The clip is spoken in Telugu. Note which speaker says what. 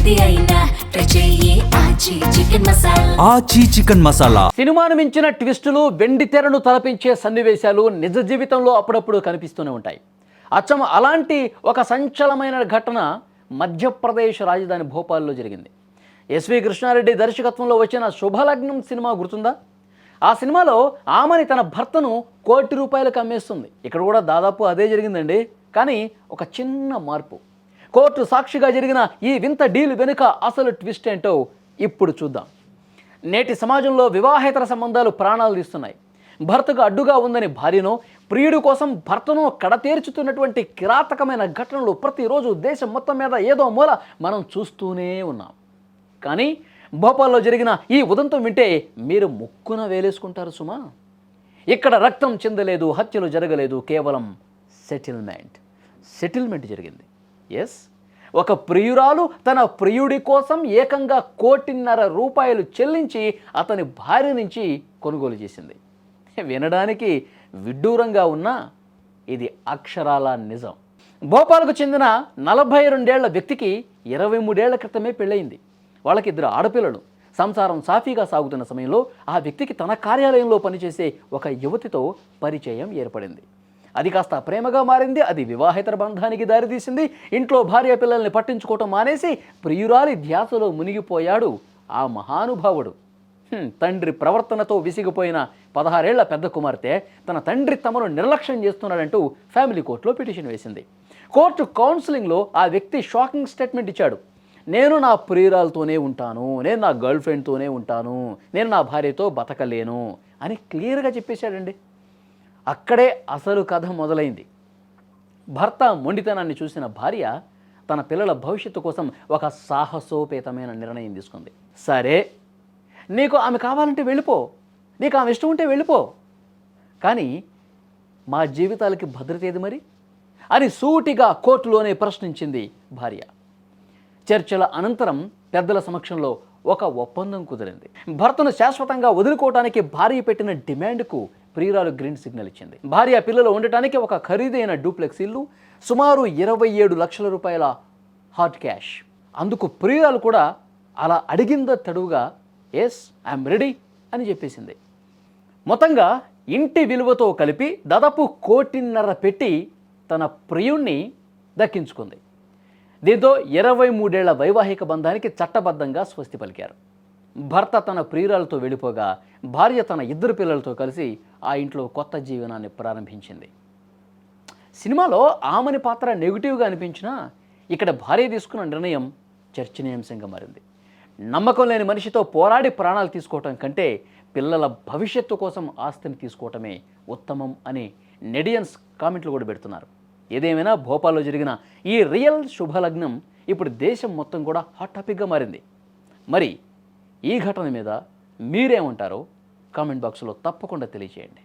Speaker 1: ఏది అయినా ట్రై చెయ్యి ఆచి చికెన్ మసాలా.
Speaker 2: సినిమాను మించిన ట్విస్టులు, వెండి తెరను తలపించే సన్నివేశాలు నిజ జీవితంలో అప్పుడప్పుడు కనిపిస్తూనే ఉంటాయి. అచ్చం అలాంటి ఒక సంచలనమైన ఘటన మధ్యప్రదేశ్ రాజధాని భోపాల్లో జరిగింది. ఎస్వి కృష్ణారెడ్డి దర్శకత్వంలో వచ్చిన శుభలగ్నం సినిమా గుర్తుందా? ఆ సినిమాలో ఆమెని తన భర్తను ₹1 కోటి అమ్మేస్తుంది. ఇక్కడ కూడా దాదాపు అదే జరిగిందండి. కానీ ఒక చిన్న మార్పు. కోర్టు సాక్షిగా జరిగిన ఈ వింత డీల్ వెనుక అసలు ట్విస్ట్ ఏంటో ఇప్పుడు చూద్దాం. నేటి సమాజంలో వివాహేతర సంబంధాలు ప్రాణాలు తీస్తున్నాయి. భర్తకు అడ్డుగా ఉందని భార్యను, ప్రియుడి కోసం భర్తను కడతేర్చుతున్నటువంటి కిరాతకమైన ఘటనలు ప్రతిరోజు దేశం మొత్తం మీద ఏదో మూల మనం చూస్తూనే ఉన్నాం. కానీ భోపాల్లో జరిగిన ఈ ఉదంతం వింటే మీరు ముక్కున వేలేసుకుంటారు సుమా. ఇక్కడ రక్తం చెందలేదు, హత్యలు జరగలేదు, కేవలం సెటిల్మెంట్ జరిగింది. ఎస్, ఒక ప్రియురాలు తన ప్రియుడి కోసం ఏకంగా ₹1.5 కోటి చెల్లించి అతని భార్య నుంచి కొనుగోలు చేసింది. వినడానికి విడ్డూరంగా ఉన్నా ఇది అక్షరాల నిజం. భోపాల్కు చెందిన 42 ఏళ్ల వ్యక్తికి 23 ఏళ్ల క్రితమే పెళ్ళయింది. వాళ్ళకి 2 ఆడపిల్లలు. సంసారం సాఫీగా సాగుతున్న సమయంలో ఆ వ్యక్తికి తన కార్యాలయంలో పనిచేసే ఒక యువతితో పరిచయం ఏర్పడింది. అది కాస్త ప్రేమగా మారింది. అది వివాహేతర బంధానికి దారితీసింది. ఇంట్లో భార్య పిల్లల్ని పట్టించుకోవటం మానేసి ప్రియురాలి ధ్యాసలో మునిగిపోయాడు ఆ మహానుభావుడు. తండ్రి ప్రవర్తనతో విసిగిపోయిన 16 ఏళ్ల పెద్ద కుమార్తె తన తండ్రి తమను నిర్లక్ష్యం చేస్తున్నాడంటూ ఫ్యామిలీ కోర్టులో పిటిషన్ వేసింది. కోర్టు కౌన్సిలింగ్లో ఆ వ్యక్తి షాకింగ్ స్టేట్మెంట్ ఇచ్చాడు. నేను నా ప్రియురాలతోనే ఉంటాను, నేను నా గర్ల్ ఫ్రెండ్తోనే ఉంటాను, నేను నా భార్యతో బతకలేను అని క్లియర్గా చెప్పేశాడండి. అక్కడే అసలు కథ మొదలైంది. భర్త మొండితనాన్ని చూసిన భార్య తన పిల్లల భవిష్యత్తు కోసం ఒక సాహసోపేతమైన నిర్ణయం తీసుకుంది. సరే, నీకు ఆమె కావాలంటే వెళ్ళిపో, నీకు ఆమె ఇష్టం ఉంటే వెళ్ళిపో, కానీ మా జీవితాలకి భద్రత ఏది మరి అని సూటిగా కోర్టులోనే ప్రశ్నించింది భార్య. చర్చల అనంతరం పెద్దల సమక్షంలో ఒక ఒప్పందం కుదిరింది. భర్తను శాశ్వతంగా వదులుకోవడానికి భార్య పెట్టిన డిమాండ్కు ప్రియురాలు గ్రీన్ సిగ్నల్ ఇచ్చింది. భార్య పిల్లలు ఉండటానికి ఒక ఖరీదైన డూప్లెక్స్ ఇల్లు, సుమారు ₹27 లక్షల హార్డ్ క్యాష్. అందుకు ప్రియురాలు కూడా అలా అడిగిందో తడువుగా ఎస్ ఐఎమ్ రెడీ అని చెప్పేసింది. మొత్తంగా ఇంటి విలువతో కలిపి దాదాపు ₹1.5 కోటి పెట్టి తన ప్రియుణ్ణి దక్కించుకుంది. దీంతో 23 ఏళ్ల వైవాహిక బంధానికి చట్టబద్ధంగా స్వస్తి పలికారు. భర్త తన ప్రియురాలతో వెళ్ళిపోగా భార్య తన 2 పిల్లలతో కలిసి ఆ ఇంట్లో కొత్త జీవనాన్ని ప్రారంభించింది. సినిమాలో ఆమెని పాత్ర నెగిటివ్గా అనిపించినా ఇక్కడ భార్య తీసుకున్న నిర్ణయం చర్చనీయాంశంగా మారింది. నమ్మకం లేని మనిషితో పోరాడి ప్రాణాలు తీసుకోవటం కంటే పిల్లల భవిష్యత్తు కోసం ఆస్తిని తీసుకోవటమే ఉత్తమం అని నెటిజన్స్ కామెంట్లు కూడా పెడుతున్నారు. ఏదేమైనా భోపాల్లో జరిగిన ఈ రియల్ శుభలగ్నం ఇప్పుడు దేశం మొత్తం కూడా హాట్ టాపిక్గా మారింది. మరి ఈ ఘటన మీద మీరేమంటారో కామెంట్ బాక్స్లో తప్పకుండా తెలియజేయండి.